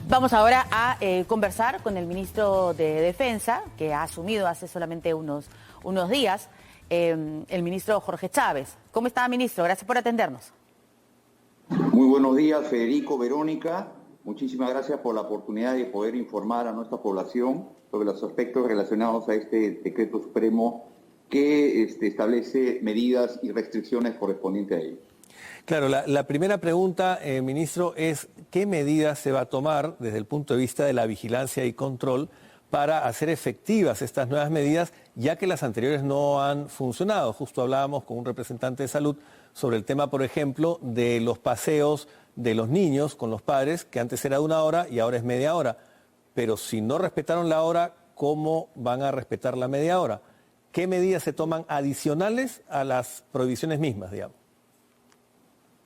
Vamos ahora a conversar con el ministro de Defensa, que ha asumido hace solamente unos días, el ministro Jorge Chávez. ¿Cómo está, ministro? Gracias por atendernos. Muy buenos días, Federico, Verónica. Muchísimas gracias por la oportunidad de poder informar a nuestra población sobre los aspectos relacionados a este decreto supremo que establece medidas y restricciones correspondientes a ello. Claro, la primera pregunta, ministro, es ¿qué medidas se va a tomar desde el punto de vista de la vigilancia y control para hacer efectivas estas nuevas medidas, ya que las anteriores no han funcionado? Justo hablábamos con un representante de salud sobre el tema, por ejemplo, de los paseos de los niños con los padres, que antes era de 1 hora y ahora es media hora. Pero si no respetaron la hora, ¿cómo van a respetar la media hora? ¿Qué medidas se toman adicionales a las prohibiciones mismas, digamos?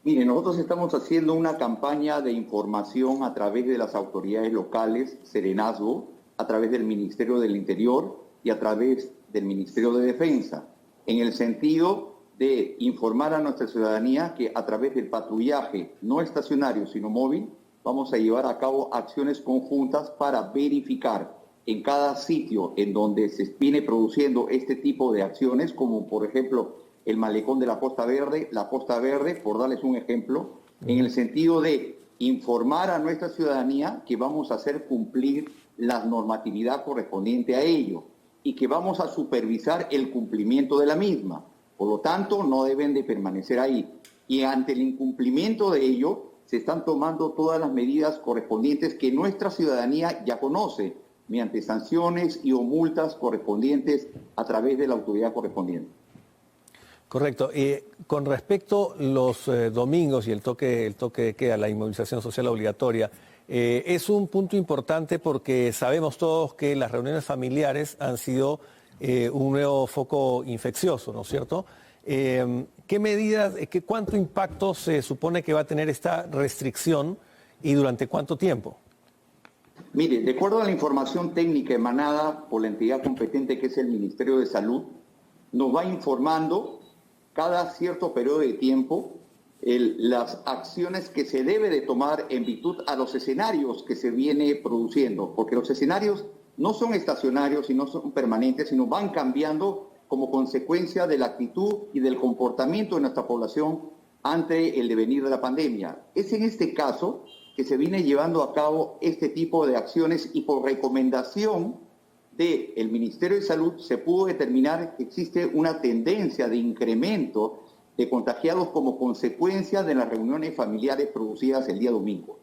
Mire, nosotros estamos haciendo una campaña de información a través de las autoridades locales, Serenazgo, a través del Ministerio del Interior y a través del Ministerio de Defensa, en el sentido de informar a nuestra ciudadanía que a través del patrullaje no estacionario sino móvil vamos a llevar a cabo acciones conjuntas para verificar en cada sitio en donde se viene produciendo este tipo de acciones, como por ejemplo el malecón de la Costa Verde, por darles un ejemplo, en el sentido de informar a nuestra ciudadanía que vamos a hacer cumplir la normatividad correspondiente a ello y que vamos a supervisar el cumplimiento de la misma. Por lo tanto, no deben de permanecer ahí. Y ante el incumplimiento de ello, se están tomando todas las medidas correspondientes que nuestra ciudadanía ya conoce, mediante sanciones y o multas correspondientes a través de la autoridad correspondiente. Correcto. Con respecto a los domingos y el toque de queda, la inmovilización social obligatoria, es un punto importante porque sabemos todos que las reuniones familiares han sido un nuevo foco infeccioso, ¿no es cierto? ¿Qué medidas, cuánto impacto se supone que va a tener esta restricción y durante cuánto tiempo? Mire, de acuerdo a la información técnica emanada por la entidad competente que es el Ministerio de Salud, nos va informando cada cierto periodo de tiempo las acciones que se debe de tomar en virtud a los escenarios que se viene produciendo, porque los escenarios no son estacionarios y no son permanentes, sino van cambiando como consecuencia de la actitud y del comportamiento de nuestra población ante el devenir de la pandemia. Es en este caso que se viene llevando a cabo este tipo de acciones y por recomendación del Ministerio de Salud se pudo determinar que existe una tendencia de incremento de contagiados como consecuencia de las reuniones familiares producidas el día domingo.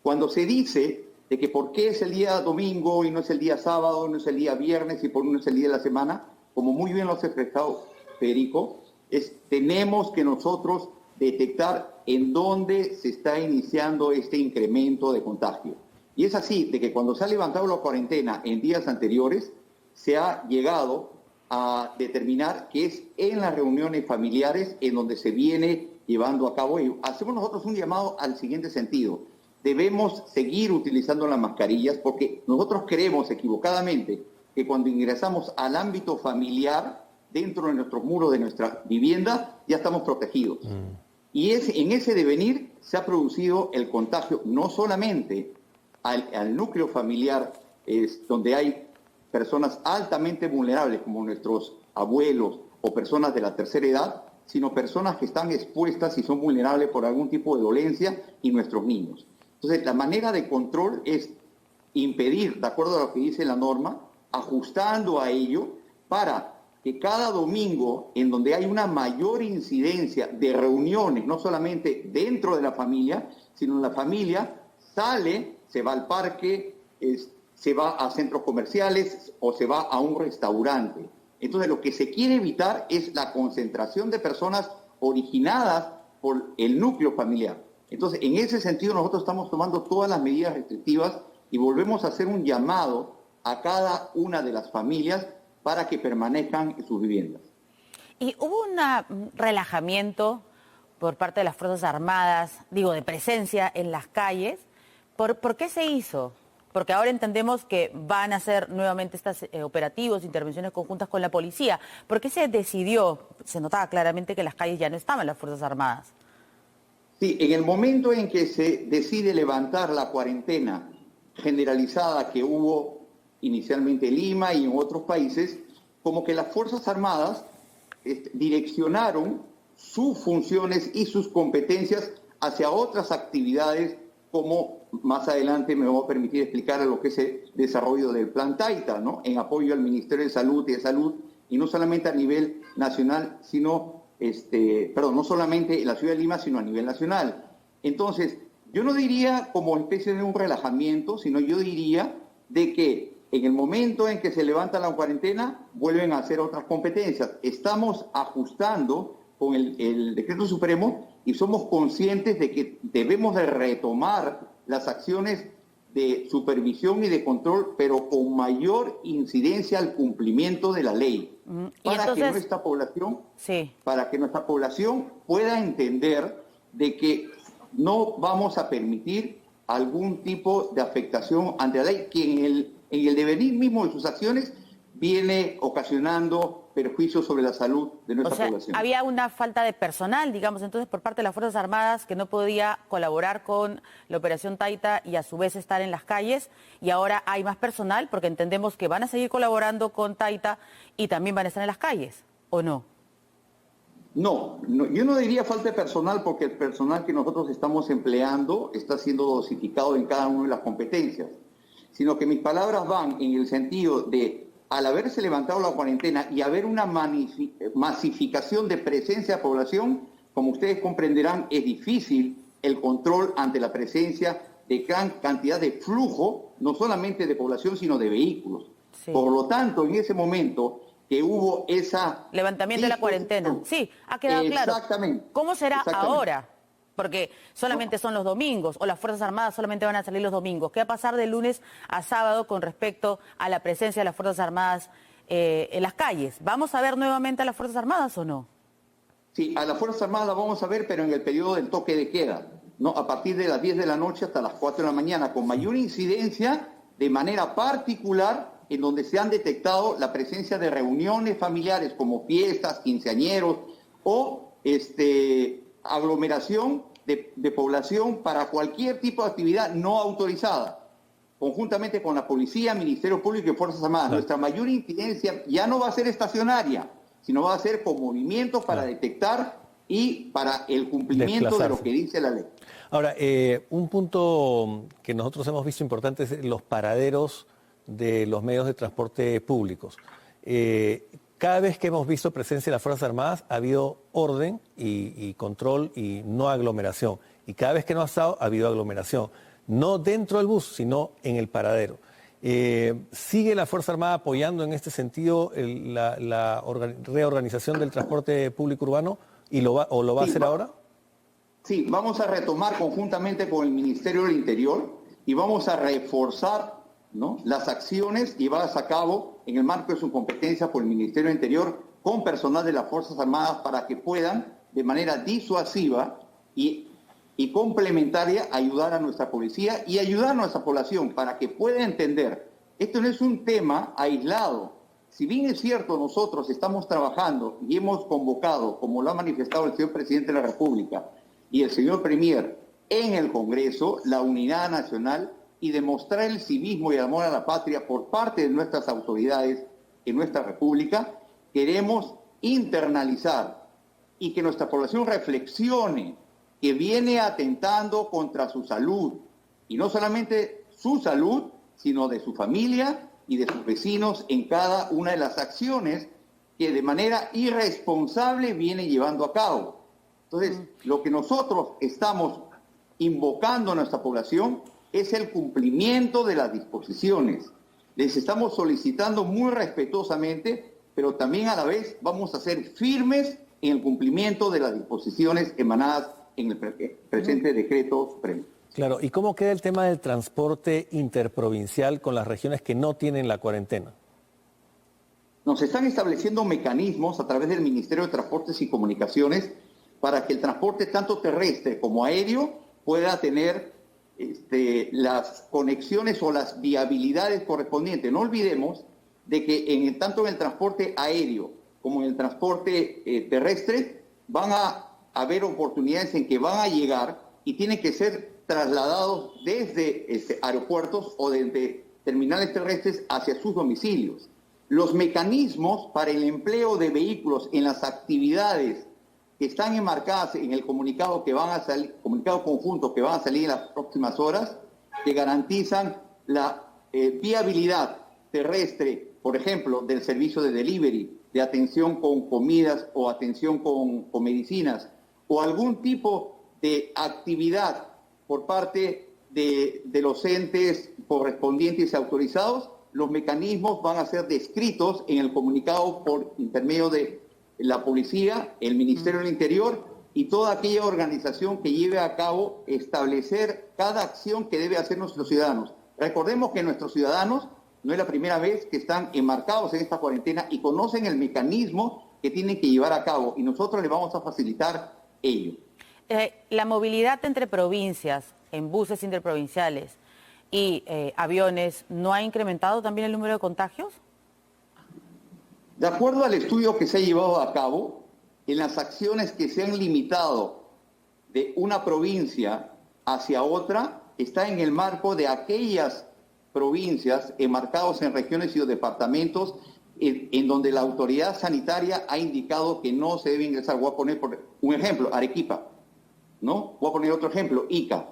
Cuando se dice de que por qué es el día domingo y no es el día sábado, no es el día viernes y por qué no es el día de la semana, como muy bien lo has expresado, Federico, tenemos que nosotros detectar en dónde se está iniciando este incremento de contagio. Y es así, de que cuando se ha levantado la cuarentena en días anteriores, se ha llegado a determinar que es en las reuniones familiares en donde se viene llevando a cabo ello. Hacemos nosotros un llamado al siguiente sentido. Debemos seguir utilizando las mascarillas porque nosotros creemos equivocadamente que cuando ingresamos al ámbito familiar, dentro de nuestros muros de nuestra vivienda, ya estamos protegidos. Y en ese devenir se ha producido el contagio no solamente al núcleo familiar, donde hay personas altamente vulnerables como nuestros abuelos o personas de la tercera edad, sino personas que están expuestas y son vulnerables por algún tipo de dolencia y nuestros niños. Entonces, la manera de control es impedir, de acuerdo a lo que dice la norma, ajustando a ello para que cada domingo, en donde hay una mayor incidencia de reuniones, no solamente dentro de la familia, sino la familia sale, se va al parque, se va a centros comerciales o se va a un restaurante. Entonces, lo que se quiere evitar es la concentración de personas originadas por el núcleo familiar. Entonces, en ese sentido, nosotros estamos tomando todas las medidas restrictivas y volvemos a hacer un llamado a cada una de las familias para que permanezcan en sus viviendas. ¿Y hubo un relajamiento por parte de las Fuerzas Armadas, de presencia en las calles? ¿Por qué se hizo? Porque ahora entendemos que van a hacer nuevamente estos operativos, intervenciones conjuntas con la policía. ¿Por qué se decidió? Se notaba claramente que en las calles ya no estaban las Fuerzas Armadas. Sí, en el momento en que se decide levantar la cuarentena generalizada que hubo inicialmente en Lima y en otros países, como que las Fuerzas Armadas direccionaron sus funciones y sus competencias hacia otras actividades, como más adelante me voy a permitir explicar lo que es el desarrollo del Plan Taita, ¿no? En apoyo al Ministerio de Salud y no solamente a nivel nacional, sino, no solamente en la ciudad de Lima, sino a nivel nacional. Entonces, yo no diría como especie de un relajamiento, sino yo diría de que en el momento en que se levanta la cuarentena, vuelven a hacer otras competencias. Estamos ajustando con el decreto supremo y somos conscientes de que debemos de retomar las acciones de supervisión y de control, pero con mayor incidencia al cumplimiento de la ley, que nuestra población, para que nuestra población pueda entender de que no vamos a permitir algún tipo de afectación ante la ley, que en el devenir mismo de sus acciones viene ocasionando perjuicios sobre la salud de nuestra población. Había una falta de personal, digamos, entonces por parte de las Fuerzas Armadas que no podía colaborar con la Operación Taita y a su vez estar en las calles, y ahora hay más personal porque entendemos que van a seguir colaborando con Taita y también van a estar en las calles, ¿o no? No, yo no diría falta de personal, porque el personal que nosotros estamos empleando está siendo dosificado en cada una de las competencias, sino que mis palabras van en el sentido de, al haberse levantado la cuarentena y haber una masificación de presencia de población, como ustedes comprenderán, es difícil el control ante la presencia de gran cantidad de flujo, no solamente de población, sino de vehículos. Sí. Por lo tanto, en ese momento que hubo esa... levantamiento de la cuarentena. Sí, ha quedado claro. Exactamente. ¿Cómo será ahora? Porque solamente son los domingos, o las Fuerzas Armadas solamente van a salir los domingos. ¿Qué va a pasar de lunes a sábado con respecto a la presencia de las Fuerzas Armadas en las calles? ¿Vamos a ver nuevamente a las Fuerzas Armadas o no? Sí, a las Fuerzas Armadas vamos a ver, pero en el periodo del toque de queda, ¿no? A partir de las 10 de la noche hasta las 4 de la mañana, con mayor incidencia de manera particular, en donde se han detectado la presencia de reuniones familiares como fiestas, quinceañeros o aglomeración de población para cualquier tipo de actividad no autorizada, conjuntamente con la policía, Ministerio Público y Fuerzas Armadas. Claro. Nuestra mayor incidencia ya no va a ser estacionaria, sino va a ser con movimientos para detectar y para el cumplimiento de lo que dice la ley. Ahora, un punto que nosotros hemos visto importante es los paraderos de los medios de transporte públicos. Cada vez que hemos visto presencia de las Fuerzas Armadas ha habido orden y control y no aglomeración. Y cada vez que no ha estado ha habido aglomeración. No dentro del bus, sino en el paradero. ¿Sigue la Fuerza Armada apoyando en este sentido la reorganización del transporte público urbano y lo va a hacer ahora? Sí, vamos a retomar conjuntamente con el Ministerio del Interior y vamos a reforzar, ¿no?, las acciones llevadas a cabo en el marco de su competencia por el Ministerio del Interior con personal de las Fuerzas Armadas para que puedan, de manera disuasiva y complementaria, ayudar a nuestra policía y ayudar a nuestra población para que pueda entender. Esto no es un tema aislado. Si bien es cierto, nosotros estamos trabajando y hemos convocado, como lo ha manifestado el señor Presidente de la República y el señor Premier en el Congreso, la unidad nacional y demostrar el civismo y el amor a la patria por parte de nuestras autoridades en nuestra República, queremos internalizar y que nuestra población reflexione que viene atentando contra su salud, y no solamente su salud, sino de su familia y de sus vecinos en cada una de las acciones que de manera irresponsable viene llevando a cabo. Entonces, lo que nosotros estamos invocando a nuestra población es el cumplimiento de las disposiciones. Les estamos solicitando muy respetuosamente, pero también a la vez vamos a ser firmes en el cumplimiento de las disposiciones emanadas en el presente decreto supremo. Claro, ¿y cómo queda el tema del transporte interprovincial con las regiones que no tienen la cuarentena? Nos están estableciendo mecanismos a través del Ministerio de Transportes y Comunicaciones para que el transporte tanto terrestre como aéreo pueda tener las conexiones o las viabilidades correspondientes. No olvidemos de que tanto en el transporte aéreo como en el transporte terrestre van a haber oportunidades en que van a llegar y tienen que ser trasladados desde aeropuertos o desde terminales terrestres hacia sus domicilios. Los mecanismos para el empleo de vehículos en las actividades que están enmarcadas en el comunicado que van a salir, comunicado conjunto que van a salir en las próximas horas, que garantizan la viabilidad terrestre, por ejemplo, del servicio de delivery, de atención con comidas o atención con medicinas, o algún tipo de actividad por parte de los entes correspondientes y autorizados. Los mecanismos van a ser descritos en el comunicado por intermedio de la policía, el Ministerio del Interior y toda aquella organización que lleve a cabo establecer cada acción que debe hacer nuestros ciudadanos. Recordemos que nuestros ciudadanos no es la primera vez que están enmarcados en esta cuarentena y conocen el mecanismo que tienen que llevar a cabo y nosotros les vamos a facilitar ello. La movilidad entre provincias, en buses interprovinciales y aviones, ¿no ha incrementado también el número de contagios? De acuerdo al estudio que se ha llevado a cabo, en las acciones que se han limitado de una provincia hacia otra, está en el marco de aquellas provincias enmarcados en regiones y departamentos en donde la autoridad sanitaria ha indicado que no se debe ingresar. Voy a poner por un ejemplo, Arequipa, ¿no? Voy a poner otro ejemplo, Ica,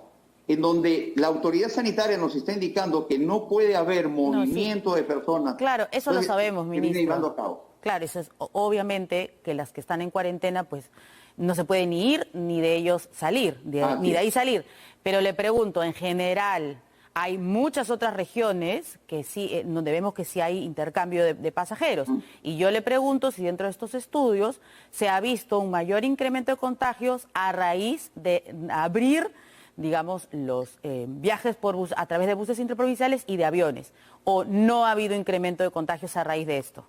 en donde la autoridad sanitaria nos está indicando que no puede haber movimiento de personas. Claro, eso lo sabemos, ministro. Se viene llevando a cabo. Claro, eso es obviamente que las que están en cuarentena, pues no se puede ni ir ni de ellos salir, ni de ahí salir. Pero le pregunto, en general, hay muchas otras regiones que sí, donde vemos que sí hay intercambio de pasajeros. Y yo le pregunto si dentro de estos estudios se ha visto un mayor incremento de contagios a raíz de abrir, digamos, los viajes por bus a través de buses interprovinciales y de aviones. ¿O no ha habido incremento de contagios a raíz de esto?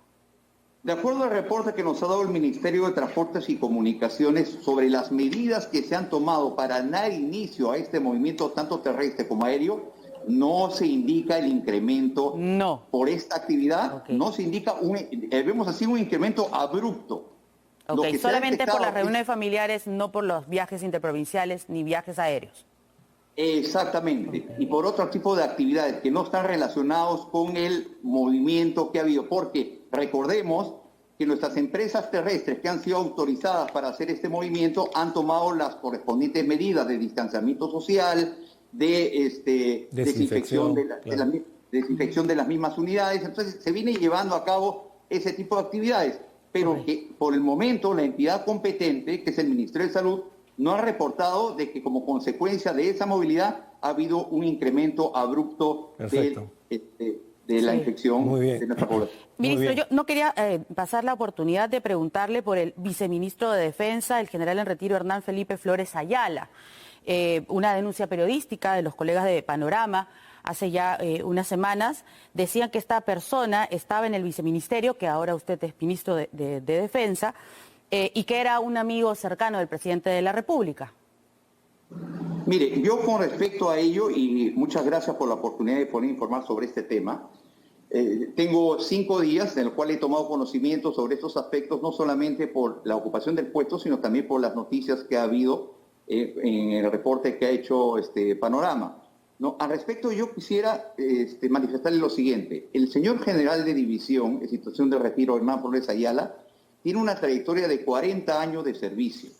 De acuerdo al reporte que nos ha dado el Ministerio de Transportes y Comunicaciones sobre las medidas que se han tomado para dar inicio a este movimiento tanto terrestre como aéreo, no se indica el incremento por esta actividad, no se indica, vemos así un incremento abrupto. Ok, solamente por las reuniones familiares, no por los viajes interprovinciales ni viajes aéreos. Exactamente, y por otro tipo de actividades que no están relacionados con el movimiento que ha habido, porque recordemos que nuestras empresas terrestres que han sido autorizadas para hacer este movimiento han tomado las correspondientes medidas de distanciamiento social, de desinfección de las mismas unidades. Entonces se viene llevando a cabo ese tipo de actividades, pero que por el momento la entidad competente, que es el Ministerio de Salud, no ha reportado de que como consecuencia de esa movilidad ha habido un incremento abrupto de la infección de nuestra población. Ministro, yo no quería pasar la oportunidad de preguntarle por el viceministro de Defensa, el general en retiro Hernán Felipe Flores Ayala. Una denuncia periodística de los colegas de Panorama hace ya unas semanas decían que esta persona estaba en el viceministerio, que ahora usted es ministro de Defensa, y que era un amigo cercano del presidente de la República. Mire, yo con respecto a ello, y muchas gracias por la oportunidad de poder informar sobre este tema, tengo 5 días en los cuales he tomado conocimiento sobre estos aspectos, no solamente por la ocupación del puesto, sino también por las noticias que ha habido en el reporte que ha hecho Panorama. No, al respecto, yo quisiera manifestarle lo siguiente. El señor general de división, en situación de retiro, Hernán Flores Ayala, tiene una trayectoria de 40 años de servicio.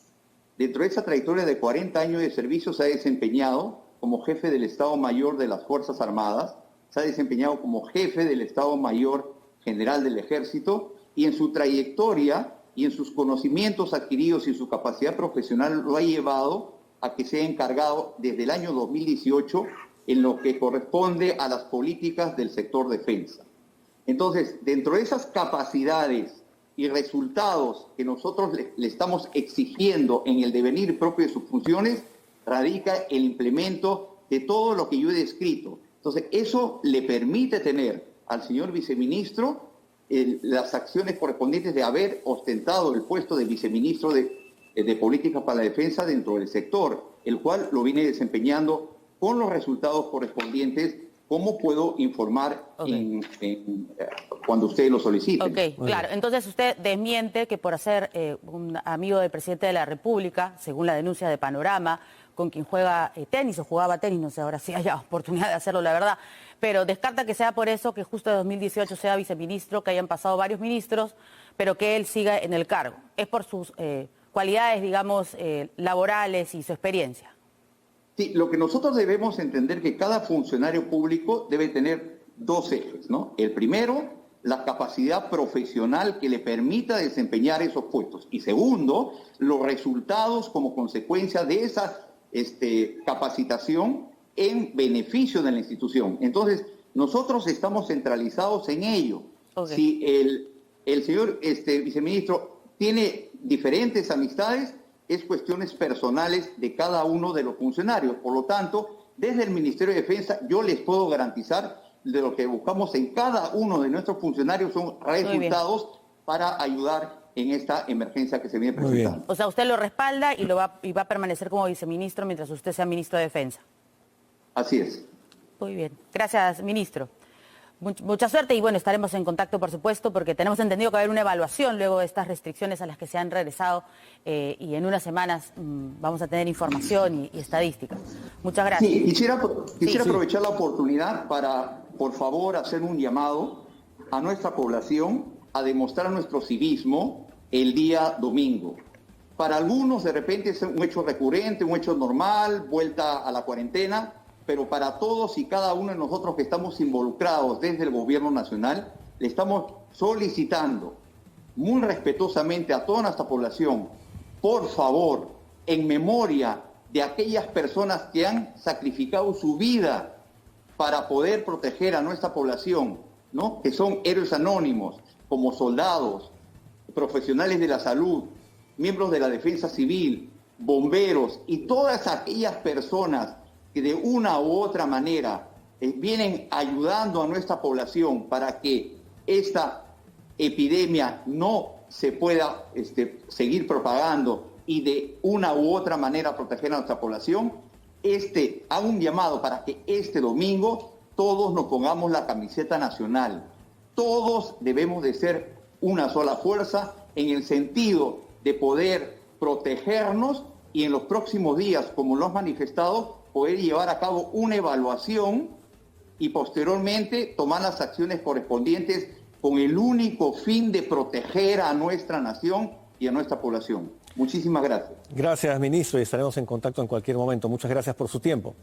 Dentro de esa trayectoria de 40 años de servicio se ha desempeñado como jefe del Estado Mayor de las Fuerzas Armadas, se ha desempeñado como jefe del Estado Mayor General del Ejército, y en su trayectoria y en sus conocimientos adquiridos y su capacidad profesional lo ha llevado a que sea encargado desde el año 2018 en lo que corresponde a las políticas del sector defensa. Entonces, dentro de esas capacidades y resultados que nosotros le estamos exigiendo en el devenir propio de sus funciones, radica el implemento de todo lo que yo he descrito. Entonces, eso le permite tener al señor viceministro las acciones correspondientes de haber ostentado el puesto de viceministro de Políticas para la Defensa dentro del sector, el cual lo viene desempeñando con los resultados correspondientes. ¿Cómo puedo informar cuando usted lo solicite? Ok, claro. Entonces usted desmiente que por ser un amigo del presidente de la República, según la denuncia de Panorama, con quien juega tenis o jugaba tenis, no sé ahora si haya oportunidad de hacerlo, la verdad, pero descarta que sea por eso que justo de 2018 sea viceministro, que hayan pasado varios ministros, pero que él siga en el cargo. Es por sus cualidades, digamos, laborales y su experiencia. Sí, lo que nosotros debemos entender que cada funcionario público debe tener dos ejes, ¿no? El primero, la capacidad profesional que le permita desempeñar esos puestos. Y segundo, los resultados como consecuencia de esa capacitación en beneficio de la institución. Entonces, nosotros estamos centralizados en ello. Okay. Si el señor viceministro tiene diferentes amistades, es cuestiones personales de cada uno de los funcionarios. Por lo tanto, desde el Ministerio de Defensa yo les puedo garantizar de lo que buscamos en cada uno de nuestros funcionarios son resultados para ayudar en esta emergencia que se viene presentando. O sea, usted lo respalda y va a permanecer como viceministro mientras usted sea ministro de Defensa. Así es. Muy bien. Gracias, ministro. Mucha suerte y bueno, estaremos en contacto, por supuesto, porque tenemos entendido que va a haber una evaluación luego de estas restricciones a las que se han regresado y en unas semanas vamos a tener información y estadísticas. Muchas gracias. Sí, quisiera aprovechar la oportunidad para, por favor, hacer un llamado a nuestra población a demostrar nuestro civismo el día domingo. Para algunos, de repente, es un hecho recurrente, un hecho normal, vuelta a la cuarentena, pero para todos y cada uno de nosotros que estamos involucrados desde el gobierno nacional, le estamos solicitando muy respetuosamente a toda nuestra población, por favor, en memoria de aquellas personas que han sacrificado su vida para poder proteger a nuestra población, ¿no? Que son héroes anónimos, como soldados, profesionales de la salud, miembros de la defensa civil, bomberos y todas aquellas personas que de una u otra manera vienen ayudando a nuestra población para que esta epidemia no se pueda seguir propagando y de una u otra manera proteger a nuestra población, hago un llamado para que este domingo todos nos pongamos la camiseta nacional. Todos debemos de ser una sola fuerza en el sentido de poder protegernos y en los próximos días, como lo has manifestado, poder llevar a cabo una evaluación y posteriormente tomar las acciones correspondientes con el único fin de proteger a nuestra nación y a nuestra población. Muchísimas gracias. Gracias, ministro, y estaremos en contacto en cualquier momento. Muchas gracias por su tiempo.